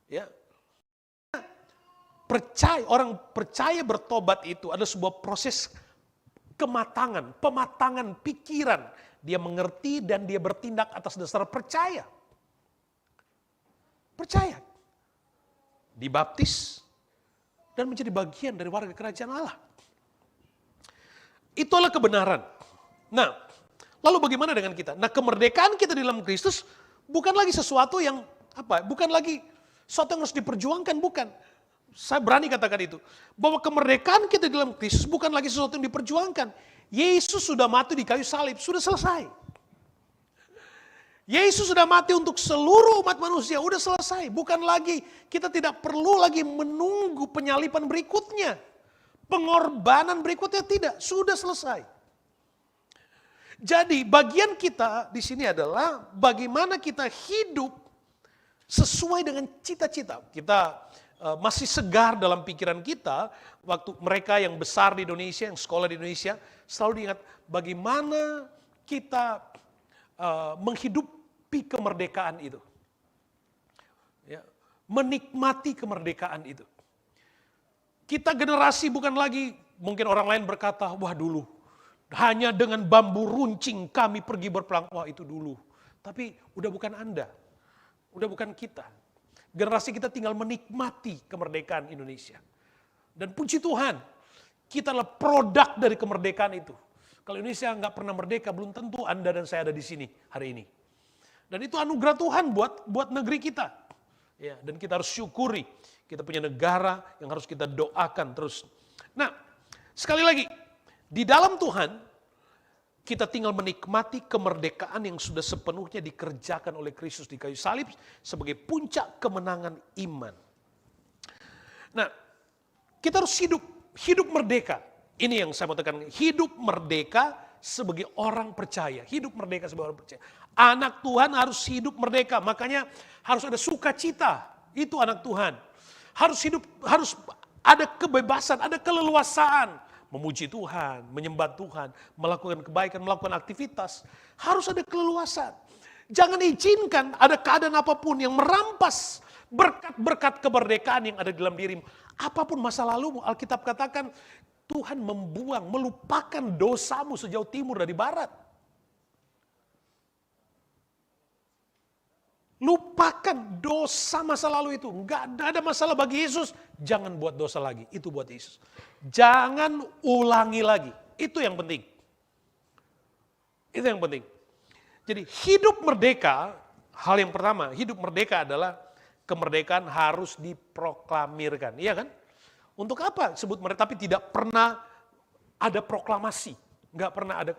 Speaker 1: Ya. Orang percaya bertobat itu adalah sebuah proses kematangan, pematangan pikiran. Dia mengerti dan dia bertindak atas dasar percaya. Percaya. Dibaptis dan menjadi bagian dari warga kerajaan Allah. Itulah kebenaran. Nah, lalu bagaimana dengan kita? Nah, kemerdekaan kita di dalam Kristus bukan lagi sesuatu yang bukan lagi sesuatu yang harus diperjuangkan, bukan. Saya berani katakan itu. Bahwa kemerdekaan kita di dalam Kristus bukan lagi sesuatu yang diperjuangkan. Yesus sudah mati di kayu salib, sudah selesai. Yesus sudah mati untuk seluruh umat manusia, sudah selesai. Bukan lagi, kita tidak perlu lagi menunggu penyalipan berikutnya. Pengorbanan berikutnya tidak, sudah selesai. Jadi bagian kita di sini adalah bagaimana kita hidup sesuai dengan cita-cita. Kita masih segar dalam pikiran kita waktu mereka yang besar di Indonesia, yang sekolah di Indonesia, selalu diingat bagaimana kita menghidupi kemerdekaan itu. Ya, menikmati kemerdekaan itu. Kita generasi bukan lagi, mungkin orang lain berkata, wah dulu, hanya dengan bambu runcing kami pergi berperang, wah itu dulu. Tapi udah bukan Anda, udah bukan kita. Generasi kita tinggal menikmati kemerdekaan Indonesia. Dan puji Tuhan, kita adalah produk dari kemerdekaan itu. Kalau Indonesia nggak pernah merdeka, belum tentu Anda dan saya ada di sini hari ini. Dan itu anugerah Tuhan buat negeri kita. Ya, dan kita harus syukuri. Kita punya negara yang harus kita doakan terus. Nah, sekali lagi, di dalam Tuhan, kita tinggal menikmati kemerdekaan yang sudah sepenuhnya dikerjakan oleh Kristus di kayu salib sebagai puncak kemenangan iman. Nah, kita harus hidup merdeka. Ini yang saya mau tekankan, hidup merdeka sebagai orang percaya. Hidup merdeka sebagai orang percaya. Anak Tuhan harus hidup merdeka, makanya harus ada sukacita. Itu anak Tuhan. Harus ada kebebasan, ada keleluasaan. Memuji Tuhan, menyembah Tuhan, melakukan kebaikan, melakukan aktivitas. Harus ada keleluasan. Jangan izinkan ada keadaan apapun yang merampas berkat-berkat kemerdekaan yang ada di dalam dirimu. Apapun masa lalumu, Alkitab katakan Tuhan melupakan dosamu sejauh timur dari barat. Lupakan dosa masa lalu itu. Enggak ada masalah bagi Yesus. Jangan buat dosa lagi. Itu buat Yesus. Jangan ulangi lagi. Itu yang penting. Itu yang penting. Jadi hidup merdeka, hal yang pertama, hidup merdeka adalah kemerdekaan harus diproklamirkan. Iya kan? Untuk apa sebut merdeka? Tapi tidak pernah ada proklamasi. Enggak pernah ada.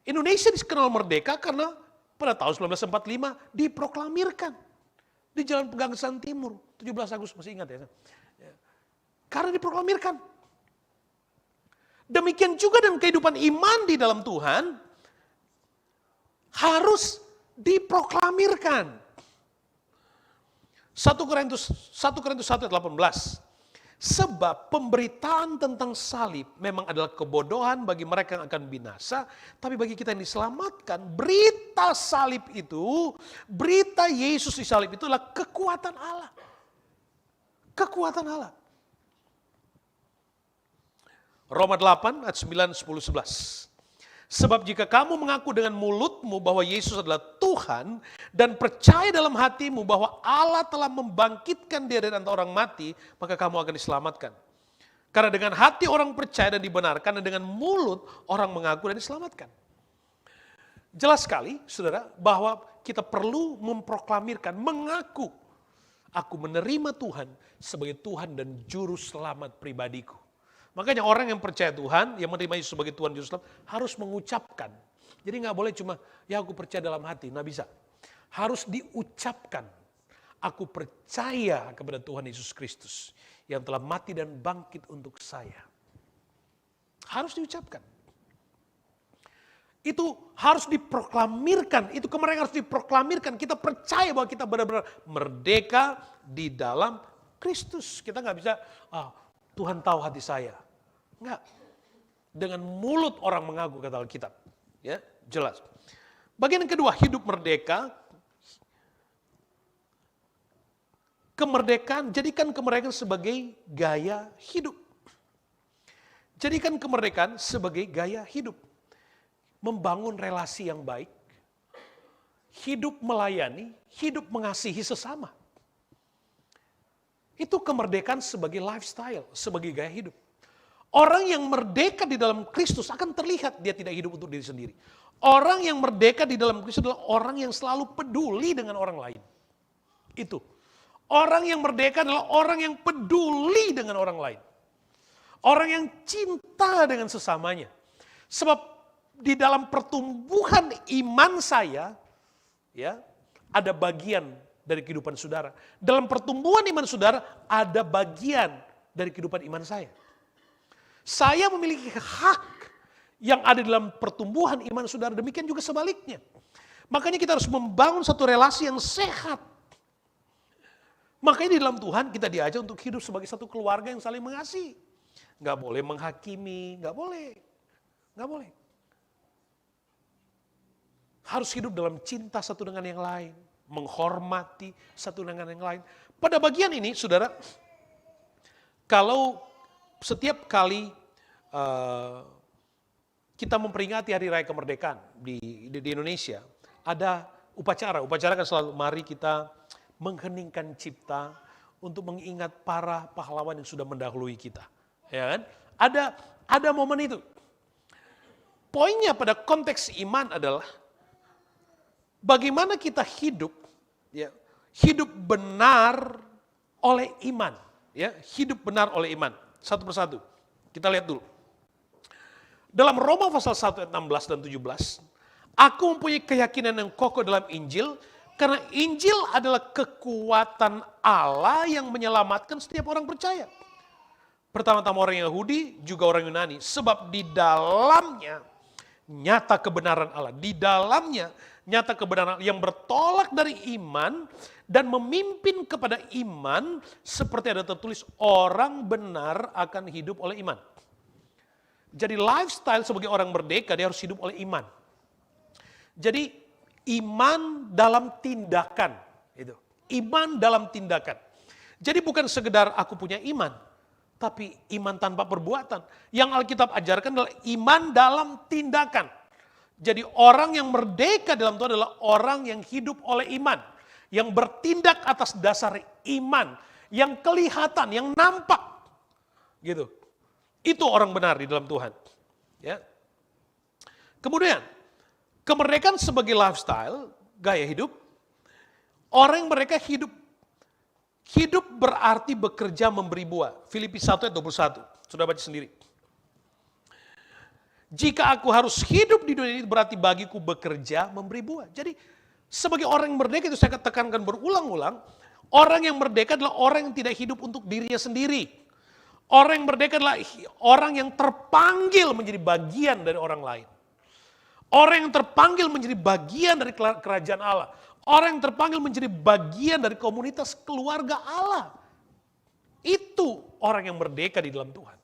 Speaker 1: Indonesia dikenal merdeka karena pada tahun 1945 diproklamirkan di Jalan Pegangsaan Timur, 17 Agustus, masih ingat ya. Karena diproklamirkan. Demikian juga dengan kehidupan iman di dalam Tuhan harus diproklamirkan. 1 Korintus 1 ayat 18. Sebab pemberitaan tentang salib memang adalah kebodohan bagi mereka yang akan binasa, tapi bagi kita yang diselamatkan, berita salib itu, berita Yesus di salib itu adalah kekuatan Allah. Kekuatan Allah. Roma 8 ayat 9, 10, 11. Sebab jika kamu mengaku dengan mulutmu bahwa Yesus adalah Tuhan dan percaya dalam hatimu bahwa Allah telah membangkitkan Dia dari antara orang mati, maka kamu akan diselamatkan. Karena dengan hati orang percaya dan dibenarkan, dan dengan mulut orang mengaku dan diselamatkan. Jelas sekali, saudara, bahwa kita perlu memproklamirkan, mengaku, aku menerima Tuhan sebagai Tuhan dan Juru Selamat pribadiku. Makanya orang yang percaya Tuhan, yang menerima Yesus sebagai Tuhan Juru Selamat, harus mengucapkan. Jadi nggak boleh cuma, ya aku percaya dalam hati, nggak bisa. Harus diucapkan, aku percaya kepada Tuhan Yesus Kristus, yang telah mati dan bangkit untuk saya. Harus diucapkan. Itu harus diproklamirkan, itu kemerdekaan harus diproklamirkan. Kita percaya bahwa kita benar-benar merdeka di dalam Kristus. Kita nggak bisa, Tuhan tahu hati saya. Enggak. Dengan mulut orang mengaku, kata Alkitab. Ya, jelas. Bagian yang kedua, hidup merdeka. Kemerdekaan, jadikan kemerdekaan sebagai gaya hidup. Jadikan kemerdekaan sebagai gaya hidup. Membangun relasi yang baik. Hidup melayani, hidup mengasihi sesama. Itu kemerdekaan sebagai lifestyle, sebagai gaya hidup. Orang yang merdeka di dalam Kristus akan terlihat dia tidak hidup untuk diri sendiri. Orang yang merdeka di dalam Kristus adalah orang yang selalu peduli dengan orang lain. Itu. Orang yang merdeka adalah orang yang peduli dengan orang lain. Orang yang cinta dengan sesamanya. Sebab di dalam pertumbuhan iman saya, ya, ada bagian dari kehidupan saudara. Dalam pertumbuhan iman saudara, ada bagian dari kehidupan iman saya. Saya memiliki hak yang ada dalam pertumbuhan iman saudara, demikian juga sebaliknya. Makanya kita harus membangun satu relasi yang sehat. Makanya di dalam Tuhan kita diajar untuk hidup sebagai satu keluarga yang saling mengasihi. Nggak boleh menghakimi, nggak boleh. Nggak boleh. Harus hidup dalam cinta satu dengan yang lain. Menghormati satu dengan yang lain. Pada bagian ini, saudara, kalau setiap kali kita memperingati Hari Raya Kemerdekaan di Indonesia, ada upacara. Upacara kan selalu, mari kita mengheningkan cipta untuk mengingat para pahlawan yang sudah mendahului kita. Ya kan? Ada momen itu. Poinnya pada konteks iman adalah bagaimana kita hidup, ya, hidup benar oleh iman, ya, hidup benar oleh iman. Satu persatu. Kita lihat dulu. Dalam Roma pasal 1 ayat 16 dan 17, aku mempunyai keyakinan yang kokoh dalam Injil, karena Injil adalah kekuatan Allah yang menyelamatkan setiap orang percaya. Pertama-tama orang Yahudi, juga orang Yunani. Sebab di dalamnya nyata kebenaran Allah. Di dalamnya nyata kebenaran yang bertolak dari iman dan memimpin kepada iman, seperti ada tertulis, orang benar akan hidup oleh iman. Jadi lifestyle sebagai orang merdeka, dia harus hidup oleh iman. Jadi iman dalam tindakan. Itu. Iman dalam tindakan. Jadi bukan sekedar aku punya iman, tapi iman tanpa perbuatan. Yang Alkitab ajarkan adalah iman dalam tindakan. Jadi orang yang merdeka dalam Tuhan adalah orang yang hidup oleh iman. Yang bertindak atas dasar iman. Yang kelihatan, yang nampak. Gitu. Itu orang benar di dalam Tuhan. Ya. Kemudian, kemerdekaan sebagai lifestyle, gaya hidup. Orang yang mereka hidup berarti bekerja memberi buah. Filipi 1 ayat 21. Sudah baca sendiri. Jika aku harus hidup di dunia ini berarti bagiku bekerja memberi buah. Jadi sebagai orang yang merdeka itu saya tekankan berulang-ulang, orang yang merdeka adalah orang yang tidak hidup untuk dirinya sendiri. Orang yang merdeka adalah orang yang terpanggil menjadi bagian dari orang lain. Orang yang terpanggil menjadi bagian dari kerajaan Allah. Orang yang terpanggil menjadi bagian dari komunitas keluarga Allah. Itu orang yang merdeka di dalam Tuhan.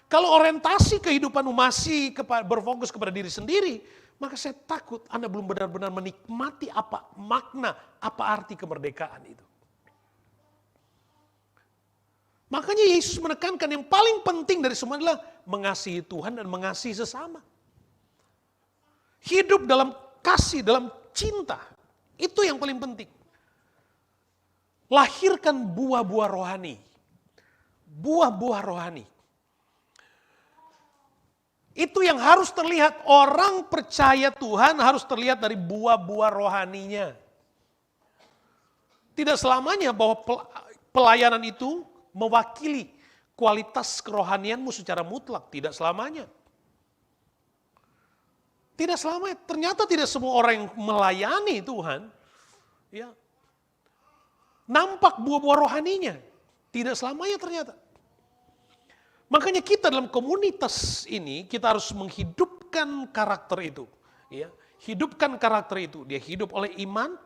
Speaker 1: Kalau orientasi kehidupanmu masih berfokus kepada diri sendiri, maka saya takut Anda belum benar-benar menikmati apa makna, apa arti kemerdekaan itu. Makanya Yesus menekankan yang paling penting dari semua adalah mengasihi Tuhan dan mengasihi sesama. Hidup dalam kasih, dalam cinta. Itu yang paling penting. Lahirkan buah-buah rohani. Buah-buah rohani. Itu yang harus terlihat. Orang percaya Tuhan harus terlihat dari buah-buah rohaninya. Tidak selamanya bahwa pelayanan itu mewakili kualitas kerohanianmu secara mutlak. Tidak selamanya. Tidak selamanya. Ternyata tidak semua orang yang melayani Tuhan ya, nampak buah-buah rohaninya. Tidak selamanya ternyata. Makanya kita dalam komunitas ini kita harus menghidupkan karakter itu. Ya. Hidupkan karakter itu. Dia hidup oleh iman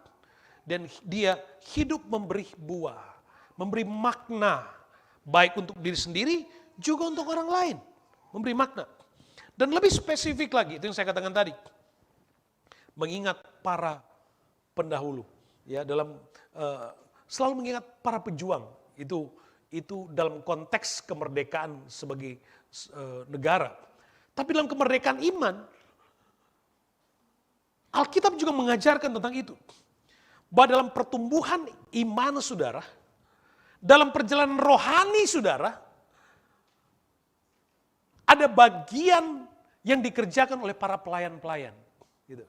Speaker 1: dan dia hidup memberi buah. Memberi makna. Baik untuk diri sendiri juga untuk orang lain. Memberi makna. Dan lebih spesifik lagi, itu yang saya katakan tadi. Mengingat para pendahulu. Ya, dalam selalu mengingat para pejuang. Itu dalam konteks kemerdekaan sebagai negara. Tapi dalam kemerdekaan iman, Alkitab juga mengajarkan tentang itu. Bahwa dalam pertumbuhan iman saudara, dalam perjalanan rohani saudara, ada bagian yang dikerjakan oleh para pelayan-pelayan. Gitu.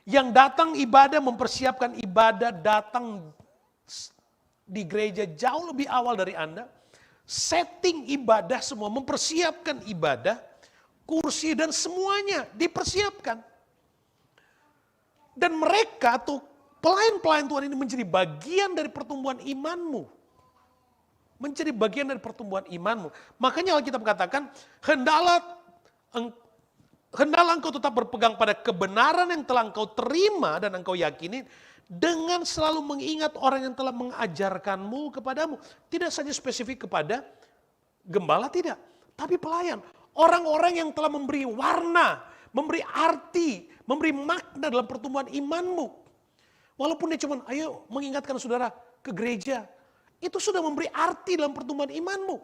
Speaker 1: Yang datang ibadah, mempersiapkan ibadah, datang di gereja jauh lebih awal dari Anda, setting ibadah semua, mempersiapkan ibadah, kursi dan semuanya dipersiapkan. Dan mereka tuh pelayan-pelayan Tuhan ini menjadi bagian dari pertumbuhan imanmu. Menjadi bagian dari pertumbuhan imanmu. Makanya Alkitab katakan, hendaklah engkau tetap berpegang pada kebenaran yang telah engkau terima dan engkau yakini, dengan selalu mengingat orang yang telah mengajarkanmu kepadamu. Tidak saja spesifik kepada gembala, tidak. Tapi pelayan. Orang-orang yang telah memberi warna, memberi arti, memberi makna dalam pertumbuhan imanmu. Walaupun dia cuma, ayo mengingatkan saudara ke gereja. Itu sudah memberi arti dalam pertumbuhan imanmu.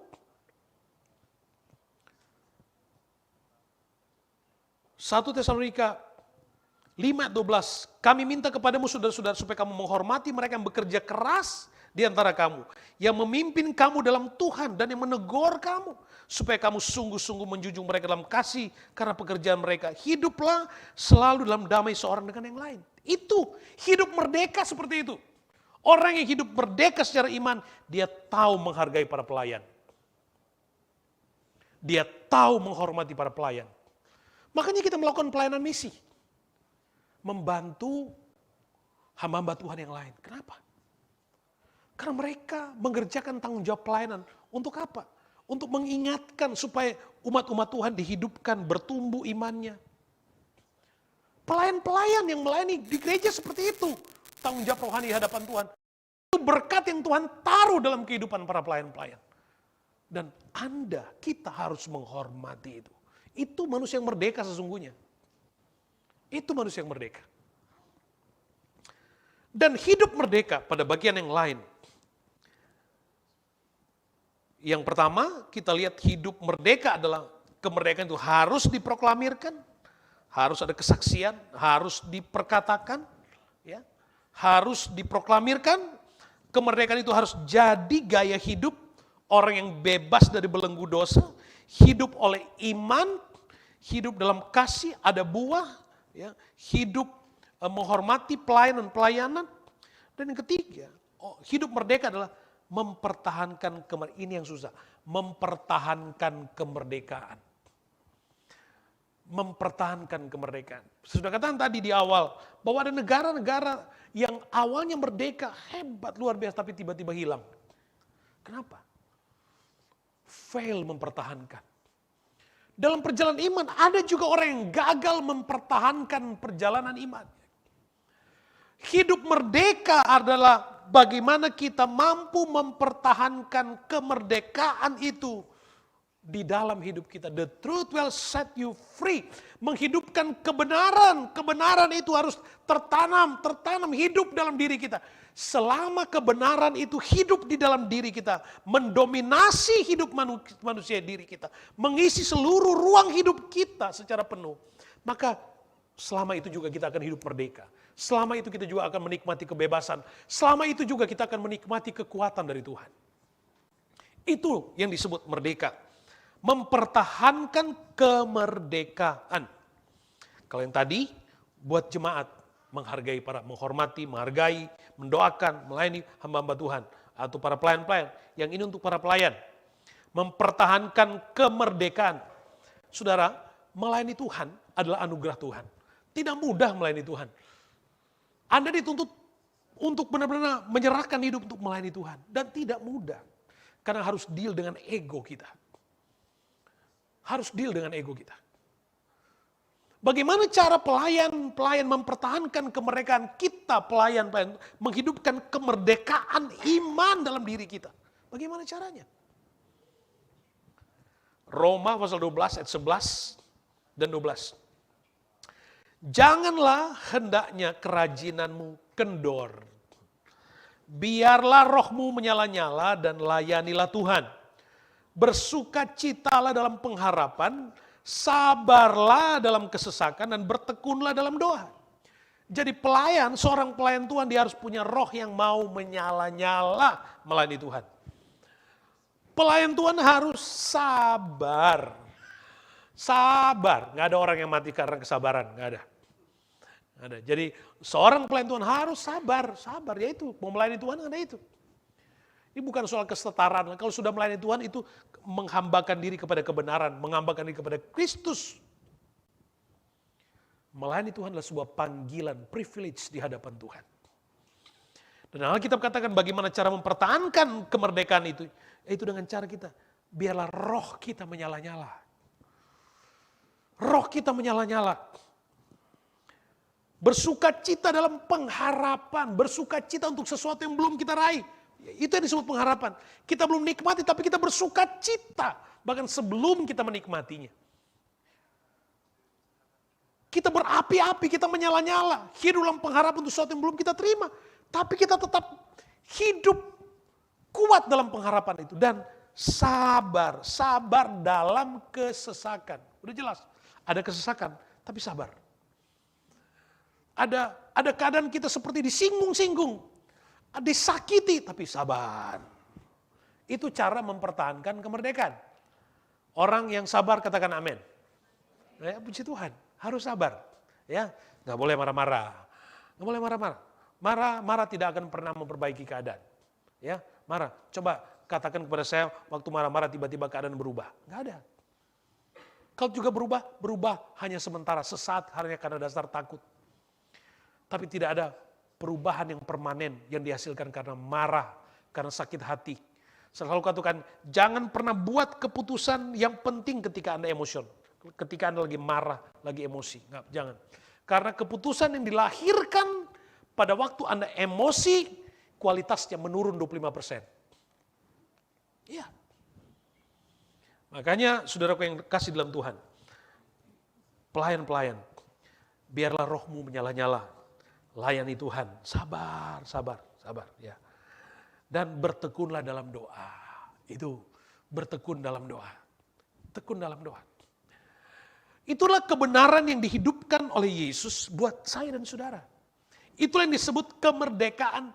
Speaker 1: 1 Tesalonika 5:12, kami minta kepadamu saudara-saudara supaya kamu menghormati mereka yang bekerja keras di antara kamu, yang memimpin kamu dalam Tuhan dan yang menegur kamu, supaya kamu sungguh-sungguh menjunjung mereka dalam kasih karena pekerjaan mereka. Hiduplah selalu dalam damai seorang dengan yang lain. Itu hidup merdeka seperti itu. Orang yang hidup merdeka secara iman, dia tahu menghargai para pelayan. Dia tahu menghormati para pelayan. Makanya kita melakukan pelayanan misi. Membantu hamba-hamba Tuhan yang lain. Kenapa? Karena mereka mengerjakan tanggung jawab pelayanan. Untuk apa? Untuk mengingatkan supaya umat-umat Tuhan dihidupkan, bertumbuh imannya. Pelayan-pelayan yang melayani di gereja seperti itu. Tanggung jawab rohani di hadapan Tuhan. Itu berkat yang Tuhan taruh dalam kehidupan para pelayan-pelayan. Dan Anda, kita harus menghormati itu. Itu manusia yang merdeka sesungguhnya. Itu manusia yang merdeka. Dan hidup merdeka pada bagian yang lain. Yang pertama, kita lihat hidup merdeka adalah kemerdekaan itu harus diproklamirkan, harus ada kesaksian, harus diperkatakan, ya, harus diproklamirkan. Kemerdekaan itu harus jadi gaya hidup orang yang bebas dari belenggu dosa, hidup oleh iman, hidup dalam kasih, ada buah, ya, hidup menghormati pelayanan. Dan yang ketiga, hidup merdeka adalah mempertahankan ini yang susah, mempertahankan kemerdekaan. mempertahankan kemerdekaan. Sudah katakan tadi di awal, bahwa ada negara-negara yang awalnya merdeka, hebat, luar biasa, tapi tiba-tiba hilang. Kenapa? Fail mempertahankan. Dalam perjalanan iman, ada juga orang yang gagal mempertahankan perjalanan iman. Hidup merdeka adalah bagaimana kita mampu mempertahankan kemerdekaan itu di dalam hidup kita. The truth will set you free. Menghidupkan kebenaran. Kebenaran itu harus tertanam hidup dalam diri kita. Selama kebenaran itu hidup di dalam diri kita, mendominasi hidup manusia diri kita, mengisi seluruh ruang hidup kita secara penuh, maka selama itu juga kita akan hidup merdeka. Selama itu kita juga akan menikmati kebebasan. Selama itu juga kita akan menikmati kekuatan dari Tuhan. Itu yang disebut merdeka. Mempertahankan kemerdekaan. Kalau yang tadi buat jemaat menghargai menghormati, menghargai, mendoakan, melayani hamba-hamba Tuhan atau para pelayan-pelayan. Yang ini untuk para pelayan. Mempertahankan kemerdekaan. Saudara, melayani Tuhan adalah anugerah Tuhan. Tidak mudah melayani Tuhan. Anda dituntut untuk benar-benar menyerahkan hidup untuk melayani Tuhan. Dan tidak mudah. Karena harus deal dengan ego kita. Harus deal dengan ego kita. Bagaimana cara pelayan mempertahankan kemerdekaan kita, pelayan menghidupkan kemerdekaan iman dalam diri kita? Bagaimana caranya? Roma pasal 12 ayat 11 dan 12. Janganlah hendaknya kerajinanmu kendor. Biarlah rohmu menyala-nyala dan layanilah Tuhan. Bersukacitalah dalam pengharapan, sabarlah dalam kesesakan, dan bertekunlah dalam doa. Jadi seorang pelayan Tuhan, dia harus punya roh yang mau menyala-nyala melayani Tuhan. Pelayan Tuhan harus sabar. Sabar, nggak ada orang yang mati karena kesabaran, nggak ada. Jadi seorang pelayan Tuhan harus sabar, yaitu mau melayani Tuhan ada itu. Ini bukan soal kesetaraan. Kalau sudah melayani Tuhan itu menghambakan diri kepada kebenaran, menghambakan diri kepada Kristus. Melayani Tuhan adalah sebuah panggilan, privilege di hadapan Tuhan. Dan Alkitab katakan bagaimana cara mempertahankan kemerdekaan itu. Itu dengan cara kita, biarlah roh kita menyala-nyala. Roh kita menyala-nyala. Bersukacita dalam pengharapan, bersukacita untuk sesuatu yang belum kita raih. Itu yang disebut pengharapan. Kita belum nikmati tapi kita bersukacita. Bahkan sebelum kita menikmatinya. Kita berapi-api, kita menyala-nyala. Hidup dalam pengharapan untuk sesuatu yang belum kita terima. Tapi kita tetap hidup kuat dalam pengharapan itu. Dan sabar dalam kesesakan. Udah jelas, ada kesesakan tapi sabar. Ada keadaan kita seperti disinggung-singgung. Disakiti tapi sabar. Itu cara mempertahankan kemerdekaan. Orang yang sabar katakan amin. Ya, puji Tuhan, harus sabar. Ya, nggak boleh marah-marah. Nggak boleh marah-marah. Marah tidak akan pernah memperbaiki keadaan. Ya, marah. Coba katakan kepada saya waktu marah-marah tiba-tiba keadaan berubah. Nggak ada. Kalau juga berubah hanya sementara, sesaat hanya karena dasar takut. Tapi tidak ada perubahan yang permanen yang dihasilkan karena marah, karena sakit hati. Selalu katakan, jangan pernah buat keputusan yang penting ketika Anda emosional. Ketika Anda lagi marah, lagi emosi. Nggak, jangan. Karena keputusan yang dilahirkan pada waktu Anda emosi, kualitasnya menurun 25%. Iya. Makanya saudaraku yang kasih dalam Tuhan, pelayan-pelayan, biarlah rohmu menyala-nyala. Layani Tuhan, sabar ya. Dan bertekunlah dalam doa. Itu bertekun dalam doa. Tekun dalam doa. Itulah kebenaran yang dihidupkan oleh Yesus buat saya dan saudara. Itulah yang disebut kemerdekaan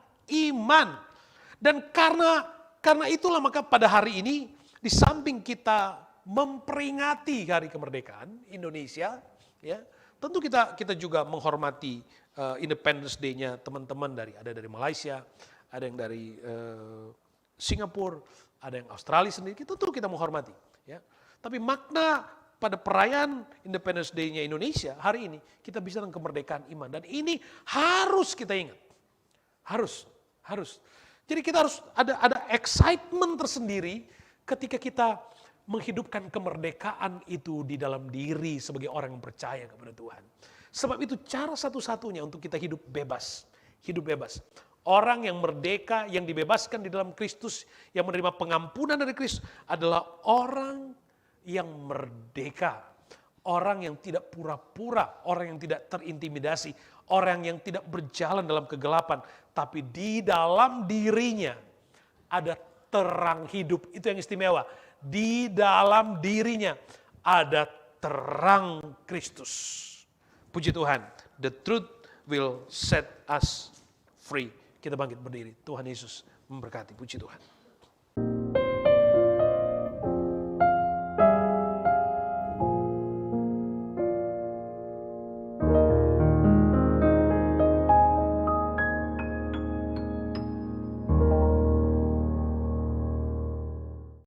Speaker 1: iman. Dan karena itulah maka pada hari ini di samping kita memperingati hari kemerdekaan Indonesia, ya, tentu kita juga menghormati Independence Day-nya teman-teman ada dari Malaysia, ada yang dari Singapura, ada yang Australia sendiri. Tentu kita menghormati. Ya. Tapi makna pada perayaan Independence Day-nya Indonesia hari ini, kita bisa dengan kemerdekaan iman. Dan ini harus kita ingat. Harus. Jadi kita harus ada excitement tersendiri ketika kita menghidupkan kemerdekaan itu di dalam diri sebagai orang yang percaya kepada Tuhan. Sebab itu cara satu-satunya untuk kita hidup bebas. Orang yang merdeka, yang dibebaskan di dalam Kristus, yang menerima pengampunan dari Kristus adalah orang yang merdeka. Orang yang tidak pura-pura, orang yang tidak terintimidasi, orang yang tidak berjalan dalam kegelapan, tapi di dalam dirinya ada terang hidup. Itu yang istimewa. Di dalam dirinya ada terang Kristus. Puji Tuhan, the truth will set us free. Kita bangkit berdiri. Tuhan Yesus memberkati. Puji Tuhan.